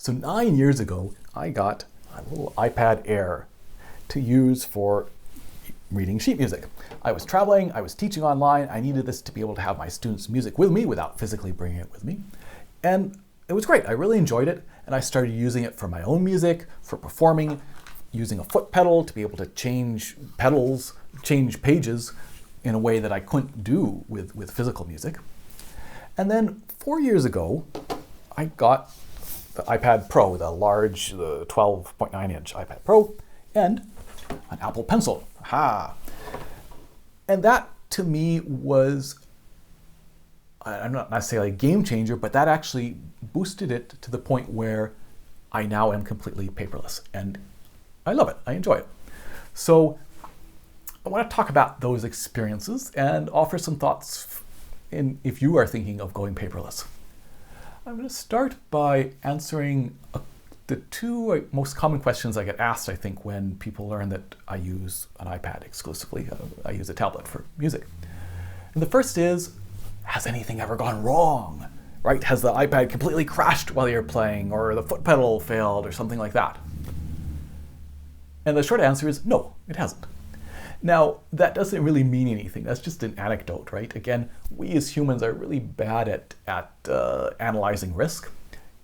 So 9 years ago, I got a little iPad Air to use for reading sheet music. I was traveling, I was teaching online, I needed this to be able to have my students' music with me without physically bringing it with me. And it was great, I really enjoyed it, and I started using it for my own music, for performing, using a foot pedal to be able to change pedals, change pages in a way that I couldn't do with physical music. And then 4 years ago, I got the iPad Pro, the 12.9-inch iPad Pro, and an Apple Pencil. Aha! And that, to me, was, I'm not necessarily a game changer, but that actually boosted it to the point where I now am completely paperless. And I love it. I enjoy it. So I want to talk about those experiences and offer some thoughts if you are thinking of going paperless. I'm going to start by answering the two most common questions I get asked, I think, when people learn that I use an iPad exclusively. I use a tablet for music. And the first is, has anything ever gone wrong? Right? Has the iPad completely crashed while you're playing, or the foot pedal failed, or something like that? And the short answer is no, it hasn't. Now, that doesn't really mean anything. That's just an anecdote, right? Again, we as humans are really bad at analyzing risk.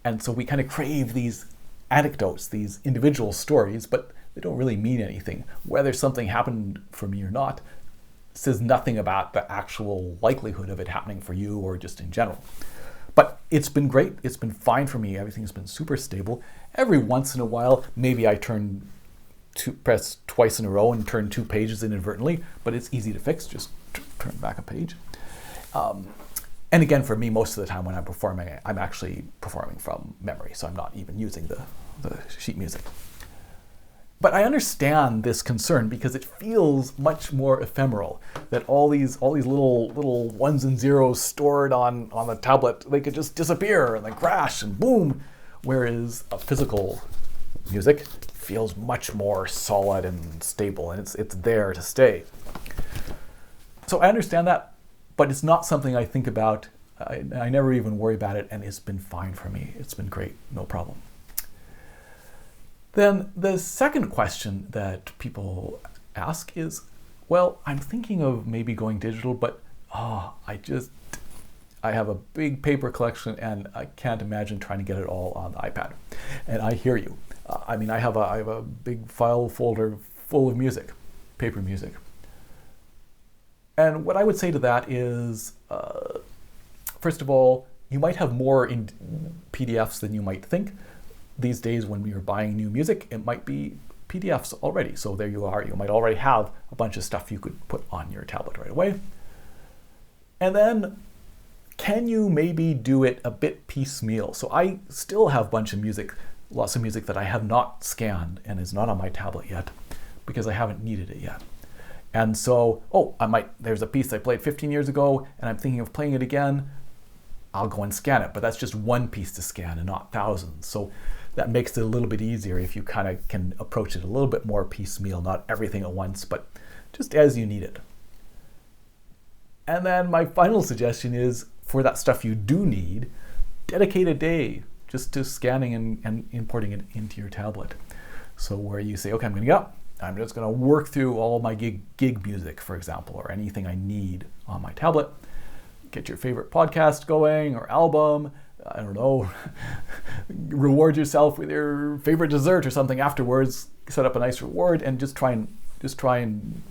And so we kind of crave these anecdotes, these individual stories, but they don't really mean anything. Whether something happened for me or not says nothing about the actual likelihood of it happening for you or just in general. But it's been great. It's been fine for me. Everything's been super stable. Every once in a while, maybe I press twice in a row and turn 2 pages inadvertently, but it's easy to fix. Just turn back a page. And again, for me, most of the time when I'm performing, I'm actually performing from memory, so I'm not even using the sheet music. But I understand this concern because it feels much more ephemeral, that all these little ones and zeros stored on the tablet, they could just disappear and then crash and boom, whereas a physical music feels much more solid and stable, and it's there to stay. So I understand that, but it's not something I think about. I never even worry about it, and it's been fine for me. It's been great, no problem. Then the second question that people ask is, well, I'm thinking of maybe going digital, but I have a big paper collection and I can't imagine trying to get it all on the iPad. And I hear you. I have a big file folder full of music, paper music. And what I would say to that is, first of all, you might have more in PDFs than you might think. These days when you're buying new music, it might be PDFs already. So there you are. You might already have a bunch of stuff you could put on your tablet right away. And then, can you maybe do it a bit piecemeal? So I still have a bunch of music, lots of music that I have not scanned and is not on my tablet yet because I haven't needed it yet. And so, there's a piece I played 15 years ago and I'm thinking of playing it again. I'll go and scan it, but that's just one piece to scan and not thousands. So that makes it a little bit easier if you kind of can approach it a little bit more piecemeal, not everything at once, but just as you need it. And then my final suggestion is, for that stuff you do need, dedicate a day just to scanning and importing it into your tablet. So where you say, okay, I'm just going to work through all my gig music, for example, or anything I need on my tablet. Get your favorite podcast going or album, I don't know, reward yourself with your favorite dessert or something afterwards, set up a nice reward and just try and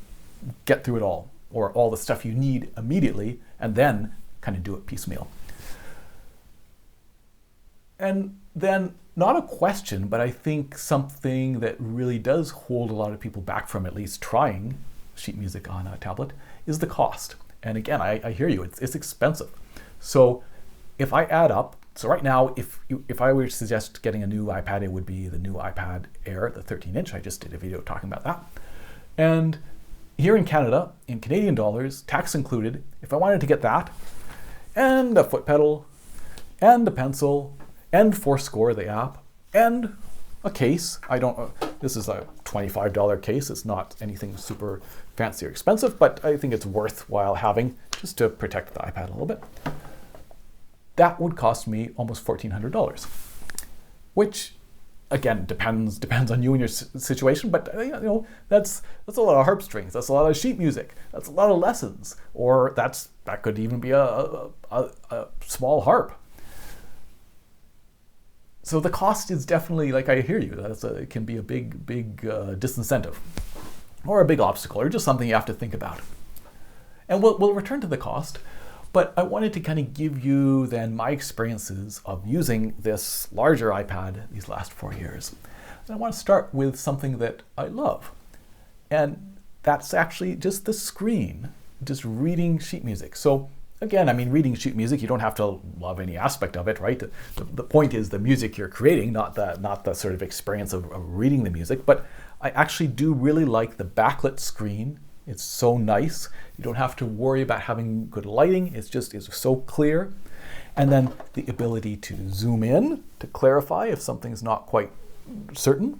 get through it all, or all the stuff you need immediately, and then kind of do it piecemeal. And then, not a question, but I think something that really does hold a lot of people back from at least trying sheet music on a tablet is the cost. And again, I hear you, it's expensive. So if I add up, so right now, if I were to suggest getting a new iPad, it would be the new iPad Air, the 13-inch. I just did a video talking about that. And here in Canada, in Canadian dollars, tax included, if I wanted to get that, and a foot pedal, and a pencil, and Fourscore, the app, and a case. This is a $25 case. It's not anything super fancy or expensive, but I think it's worthwhile having just to protect the iPad a little bit. That would cost me almost $1,400. which again depends on you and your situation, but that's a lot of harp strings, that's a lot of sheet music, that's a lot of lessons, or that could even be a small harp. So the cost is definitely, like, I hear you, it can be a big disincentive, or a big obstacle, or just something you have to think about. And we'll return to the cost, but I wanted to kind of give you then my experiences of using this larger iPad these last 4 years. And I want to start with something that I love, and that's actually just the screen, just reading sheet music. So again, I mean, reading sheet music, you don't have to love any aspect of it, right? The point is the music you're creating, not the sort of experience of reading the music. But I actually do really like the backlit screen. It's so nice. You don't have to worry about having good lighting. It's so clear. And then the ability to zoom in, to clarify if something's not quite certain.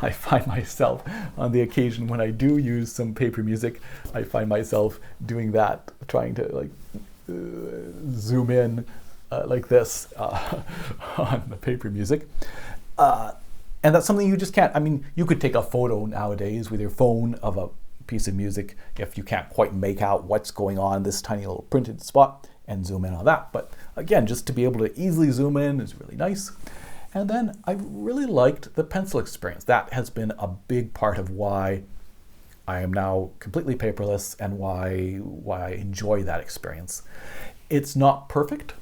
I find myself, on the occasion when I do use some paper music, I find myself doing that, trying to zoom in like this on the paper music. And that's something you just can't. I mean, you could take a photo nowadays with your phone of a piece of music if you can't quite make out what's going on in this tiny little printed spot and zoom in on that. But again, just to be able to easily zoom in is really nice. And then I really liked the pencil experience. That has been a big part of why I am now completely paperless and why I enjoy that experience. It's not perfect.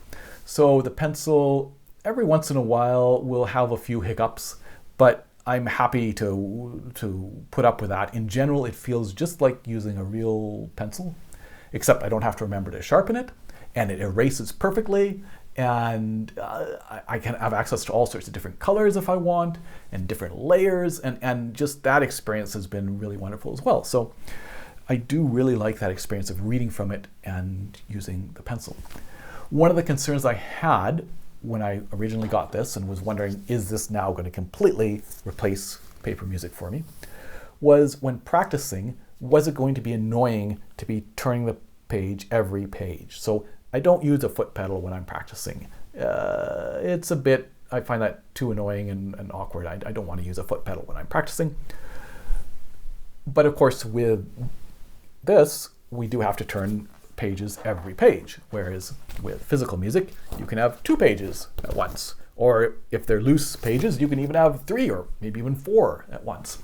So the pencil, every once in a while, will have a few hiccups, but I'm happy to put up with that. In general, it feels just like using a real pencil, except I don't have to remember to sharpen it, and it erases perfectly. And I can have access to all sorts of different colors if I want, and different layers, and just that experience has been really wonderful as well. So I do really like that experience of reading from it and using the pencil. One of the concerns I had when I originally got this and was wondering, is this now going to completely replace paper music for me, was when practicing, was it going to be annoying to be turning the page every page? So I don't use a foot pedal when I'm practicing. It's a bit, I find that too annoying and awkward. I don't want to use a foot pedal when I'm practicing. But of course, with this, we do have to turn pages every page, whereas with physical music, you can have 2 pages at once. Or if they're loose pages, you can even have 3 or maybe even 4 at once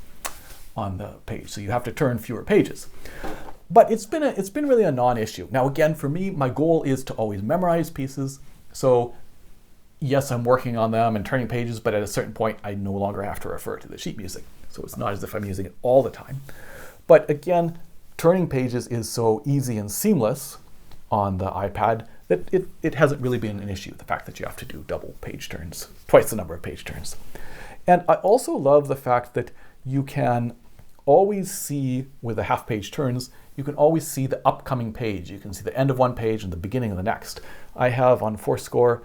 on the page. So you have to turn fewer pages. But it's been really a non-issue. Now again, for me, my goal is to always memorize pieces. So yes, I'm working on them and turning pages, but at a certain point, I no longer have to refer to the sheet music. So it's not as if I'm using it all the time. But again, turning pages is so easy and seamless on the iPad that it hasn't really been an issue, the fact that you have to do double page turns, twice the number of page turns. And I also love the fact that you can always see, with the half page turns, you can always see the upcoming page. You can see the end of one page and the beginning of the next. I have on Fourscore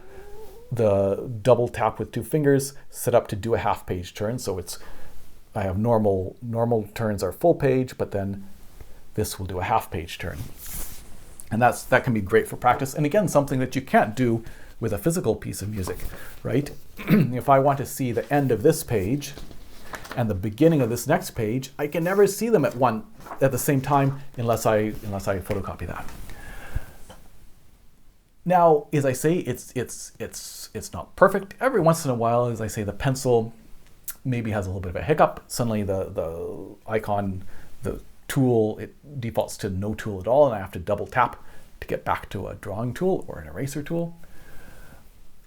the double tap with 2 fingers set up to do a half page turn. So I have normal turns are full page, but then this will do a half page turn. And that can be great for practice. And again, something that you can't do with a physical piece of music, right? If I want to see the end of this page and the beginning of this next page, I can never see them at the same time unless I photocopy that. Now, as I say, it's not perfect. Every once in a while, as I say, the pencil maybe has a little bit of a hiccup. Suddenly the icon, the tool, it defaults to no tool at all, and I have to double tap to get back to a drawing tool or an eraser tool.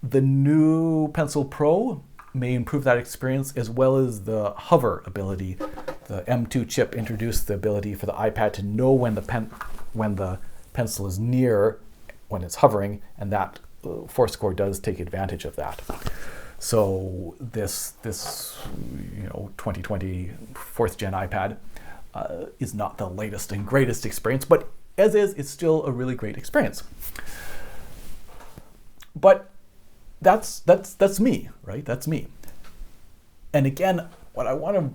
The new Pencil Pro may improve that experience, as well as the hover ability. The M2 chip introduced the ability for the iPad to know when the pencil is near when it's hovering, and that Fourscore does take advantage of that. So this 2020 4th gen iPad is not the latest and greatest experience, but as is, it's still a really great experience. But that's me, right? That's me. And again, what I want to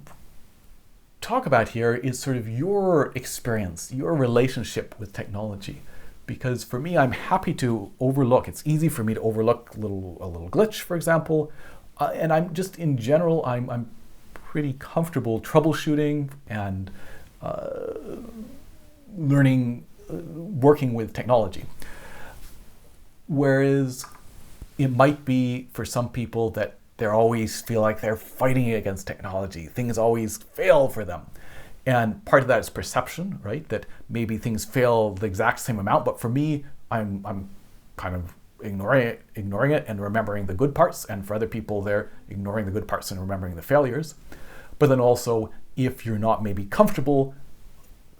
talk about here is sort of your experience, your relationship with technology. Because for me, I'm happy to overlook. It's easy for me to overlook a little glitch, for example, And I'm just in general, I'm pretty comfortable troubleshooting and learning, working with technology. Whereas it might be for some people that they always feel like they're fighting against technology. Things always fail for them. And part of that is perception, right? That maybe things fail the exact same amount, but for me, I'm kind of ignoring it and remembering the good parts. And for other people, they're ignoring the good parts and remembering the failures. But then also, if you're not maybe comfortable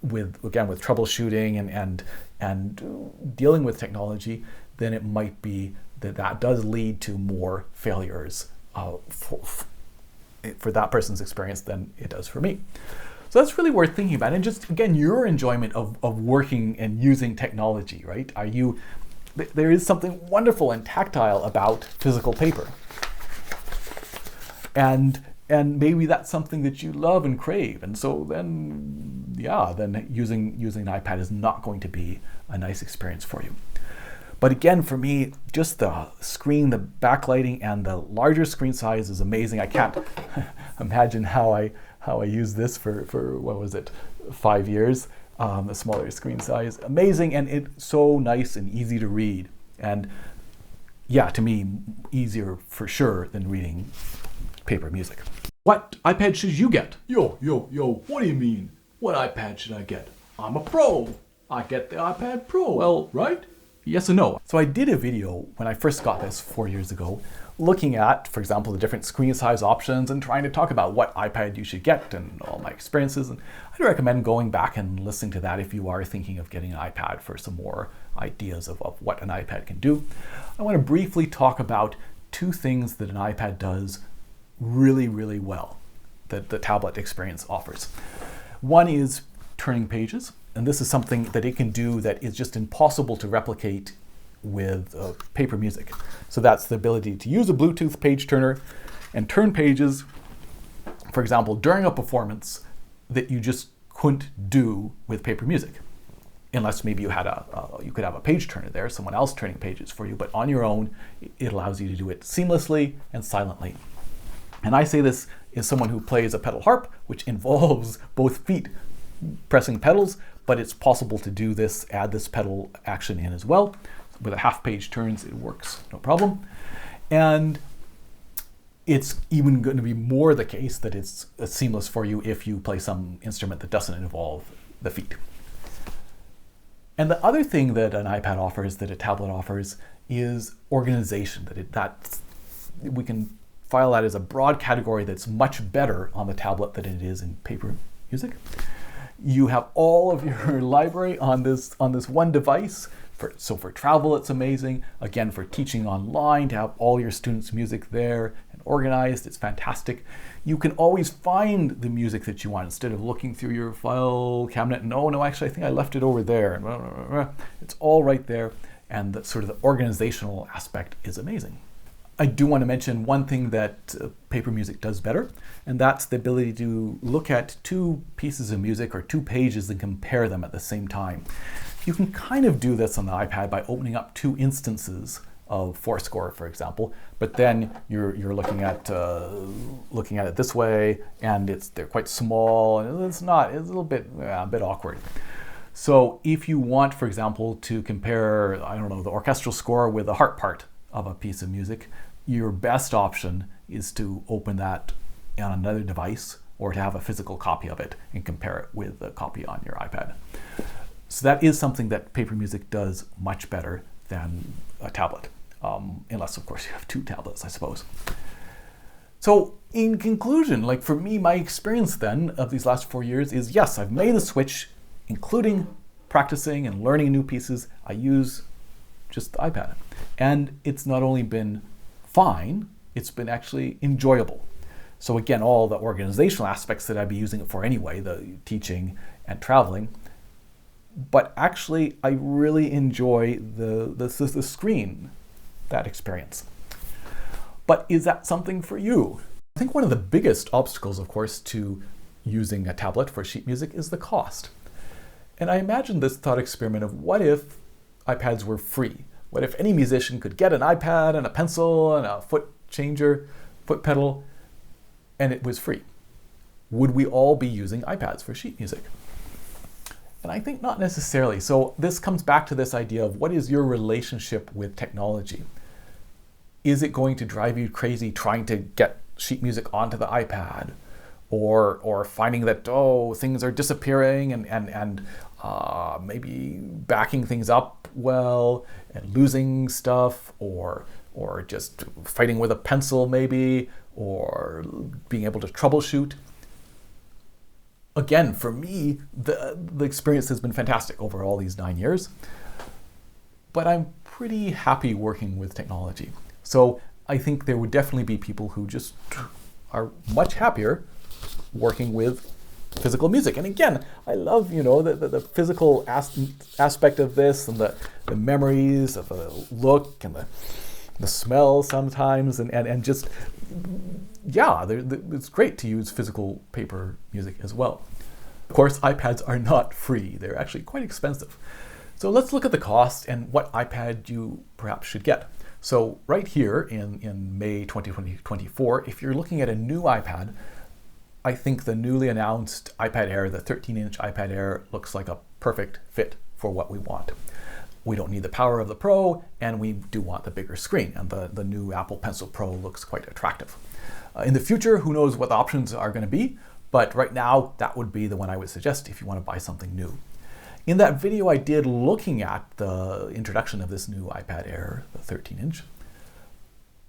with troubleshooting and dealing with technology, then it might be that does lead to more failures for that person's experience than it does for me. So that's really worth thinking about. And just, again, your enjoyment of working and using technology, right? There is something wonderful and tactile about physical paper. And maybe that's something that you love and crave. And so then using an iPad is not going to be a nice experience for you. But again, for me, just the screen, the backlighting, and the larger screen size is amazing. I can't imagine how I used this for what was it, 5 years. The smaller screen size, amazing, and it's so nice and easy to read. And yeah, to me, easier for sure than reading paper music. What iPad should you get? Yo, what do you mean? What iPad should I get? I'm a pro. I get the iPad Pro. Well, right? Yes and no. So I did a video when I first got this 4 years ago, looking at, for example, the different screen size options and trying to talk about what iPad you should get and all my experiences. And I'd recommend going back and listening to that if you are thinking of getting an iPad for some more ideas of what an iPad can do. I want to briefly talk about two things that an iPad does really, really well that the tablet experience offers. One is turning pages. And this is something that it can do that is just impossible to replicate with paper music. So that's the ability to use a Bluetooth page turner and turn pages, for example, during a performance that you just couldn't do with paper music. Unless maybe you could have a page turner there, someone else turning pages for you, but on your own, it allows you to do it seamlessly and silently. And I say this as someone who plays a pedal harp, which involves both feet pressing pedals, but it's possible to do this, add this pedal action in as well. With a half page turns, it works, no problem. And it's even going to be more the case that it's seamless for you if you play some instrument that doesn't involve the feet. And the other thing that an iPad offers, that a tablet offers, is organization. That we can file that as a broad category that's much better on the tablet than it is in paper music. You have all of your library on this one device. So for travel, it's amazing. Again, for teaching online, to have all your students' music there and organized, it's fantastic. You can always find the music that you want instead of looking through your file cabinet and, oh no, actually I think I left it over there. And blah, blah, blah. It's all right there. And the sort of the organizational aspect is amazing. I do want to mention one thing that paper music does better, and that's the ability to look at two pieces of music or two pages and compare them at the same time. You can kind of do this on the iPad by opening up two instances of Fourscore, for example, but then you're looking at it this way, and they're quite small, and it's a little bit a bit awkward. So if you want, for example, to compare, I don't know, the orchestral score with the harp part of a piece of music, your best option is to open that on another device or to have a physical copy of it and compare it with a copy on your iPad. So that is something that paper music does much better than a tablet, unless of course you have two tablets, I suppose. So in conclusion, like for me, my experience then of these last 4 years is, yes, I've made the switch, including practicing and learning new pieces. I use just the iPad. And it's not only been fine, it's been actually enjoyable. So again, all the organizational aspects that I'd be using it for anyway, the teaching and traveling, but actually I really enjoy the screen, that experience. But is that something for you? I think one of the biggest obstacles, of course, to using a tablet for sheet music is the cost. And I imagined this thought experiment of what if iPads were free? What if any musician could get an iPad and a pencil and a foot changer foot pedal, and it was free. Would we all be using iPads for sheet music? And I think not necessarily. So this comes back to this idea of what is your relationship with technology? Is it going to drive you crazy trying to get sheet music onto the iPad? Or finding that, things are disappearing and maybe backing things up well and losing stuff, or just fighting with a pencil maybe, or being able to troubleshoot. Again, for me, the experience has been fantastic over all these 9 years, but I'm pretty happy working with technology. So I think there would definitely be people who just are much happier working with physical music. And again, I love, the physical aspect of this, and the memories of the look and the smell sometimes, and just, it's great to use physical paper music as well. Of course, iPads are not free. They're actually quite expensive. So let's look at the cost and what iPad you perhaps should get. So right here in May 2024, if you're looking at a new iPad, I think the newly announced iPad Air, the 13-inch iPad Air, looks like a perfect fit for what we want. We don't need the power of the Pro, and we do want the bigger screen, and the new Apple Pencil Pro looks quite attractive. In the future, who knows what the options are going to be, but right now, that would be the one I would suggest if you want to buy something new. In that video I did looking at the introduction of this new iPad Air, the 13-inch,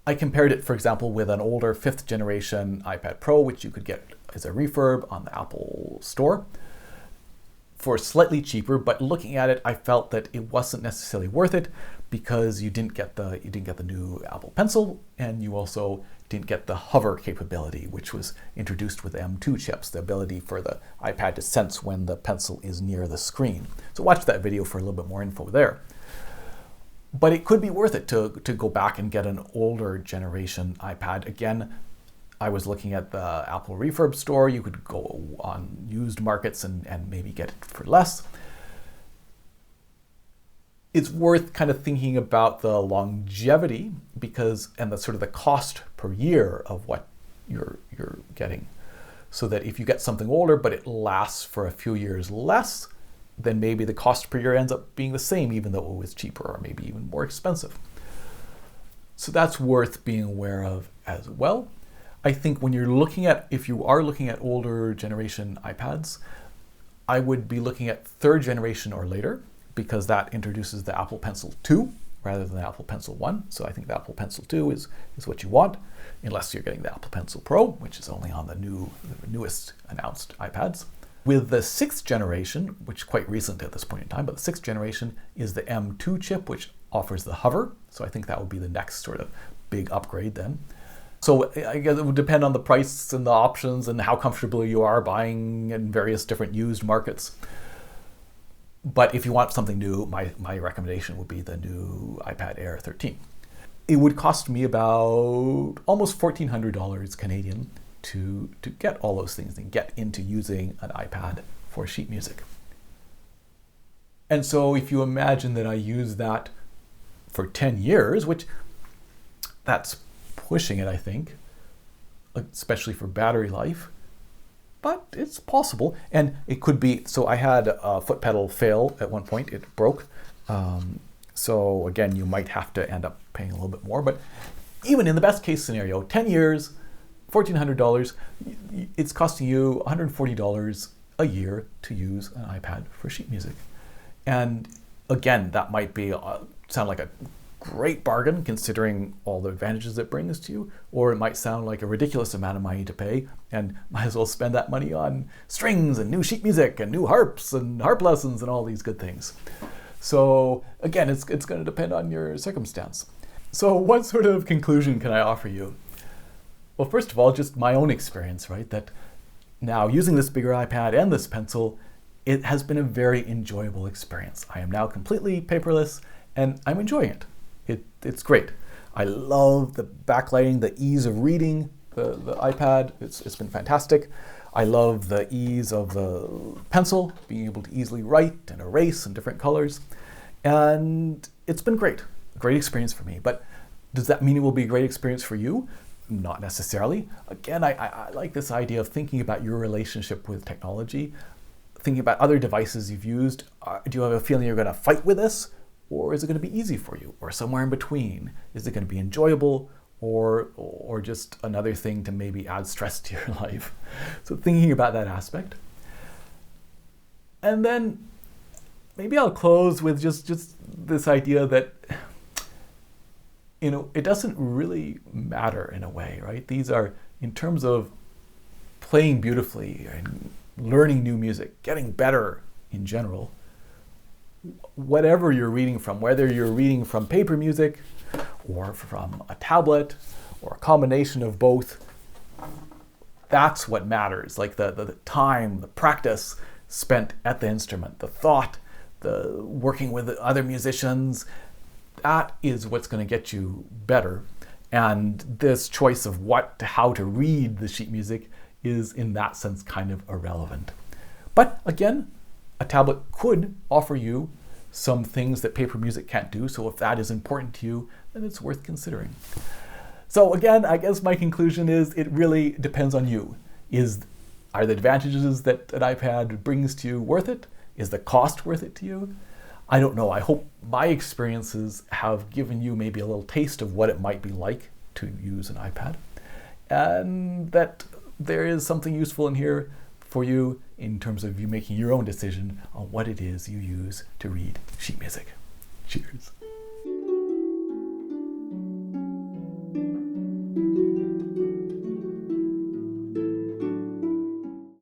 I compared it, for example, with an older 5th generation iPad Pro, which you could get as a refurb on the Apple Store for slightly cheaper. But looking at it, I felt that it wasn't necessarily worth it because you didn't get the new Apple Pencil, and you also didn't get the hover capability, which was introduced with M2 chips, the ability for the iPad to sense when the pencil is near the screen. So watch that video for a little bit more info there. But it could be worth it to go back and get an older generation iPad. Again, I was looking at the Apple Refurb store. You could go on used markets and maybe get it for less. It's worth kind of thinking about the longevity and the sort of the cost per year of what you're getting. So that if you get something older, but it lasts for a few years less, then maybe the cost per year ends up being the same, even though it was cheaper or maybe even more expensive. So that's worth being aware of as well. I think if you are looking at older generation iPads, I would be looking at 3rd generation or later, because that introduces the Apple Pencil 2 rather than the Apple Pencil 1. So I think the Apple Pencil 2 is what you want, unless you're getting the Apple Pencil Pro, which is only on the newest announced iPads. With the 6th generation, which is quite recent at this point in time, but the 6th generation is the M2 chip, which offers the hover. So I think that would be the next sort of big upgrade then. So I guess it would depend on the price and the options and how comfortable you are buying in various different used markets. But if you want something new, my recommendation would be the new iPad Air 13. It would cost me about almost $1,400 Canadian to get all those things and get into using an iPad for sheet music. And so if you imagine that I use that for 10 years, which that's pushing it, I think, especially for battery life, but it's possible. And it could be, so I had a foot pedal fail at one point, it broke. So again, you might have to end up paying a little bit more, but even in the best case scenario, 10 years, $1,400, it's costing you $140 a year to use an iPad for sheet music. And again, that might be sound like a great bargain considering all the advantages it brings to you, or it might sound like a ridiculous amount of money to pay and might as well spend that money on strings and new sheet music and new harps and harp lessons and all these good things. So again, it's going to depend on your circumstance. So what sort of conclusion can I offer you? Well, first of all, just my own experience, right? That now using this bigger iPad and this pencil, it has been a very enjoyable experience. I am now completely paperless and I'm enjoying it. It's great. I love the backlighting, the ease of reading the iPad. It's been fantastic. I love the ease of the pencil, being able to easily write and erase in different colors. And it's been great. Great experience for me. But does that mean it will be a great experience for you? Not necessarily. Again, I like this idea of thinking about your relationship with technology, thinking about other devices you've used. Do you have a feeling you're going to fight with this? Or is it going to be easy for you? Or somewhere in between? Is it going to be enjoyable? Or just another thing to maybe add stress to your life? So thinking about that aspect. And then maybe I'll close with just this idea that, it doesn't really matter in a way, right? These are, in terms of playing beautifully and learning new music, getting better in general, whatever you're reading from, whether you're reading from paper music or from a tablet or a combination of both, that's what matters. Like the time, the practice spent at the instrument, the thought, the working with other musicians, that is what's going to get you better. And this choice of how to read the sheet music is in that sense kind of irrelevant. But again, a tablet could offer you some things that paper music can't do. So if that is important to you, then it's worth considering. So again, I guess my conclusion is it really depends on you. Are the advantages that an iPad brings to you worth it? Is the cost worth it to you? I don't know. I hope my experiences have given you maybe a little taste of what it might be like to use an iPad, and that there is something useful in here for you in terms of you making your own decision on what it is you use to read sheet music. Cheers.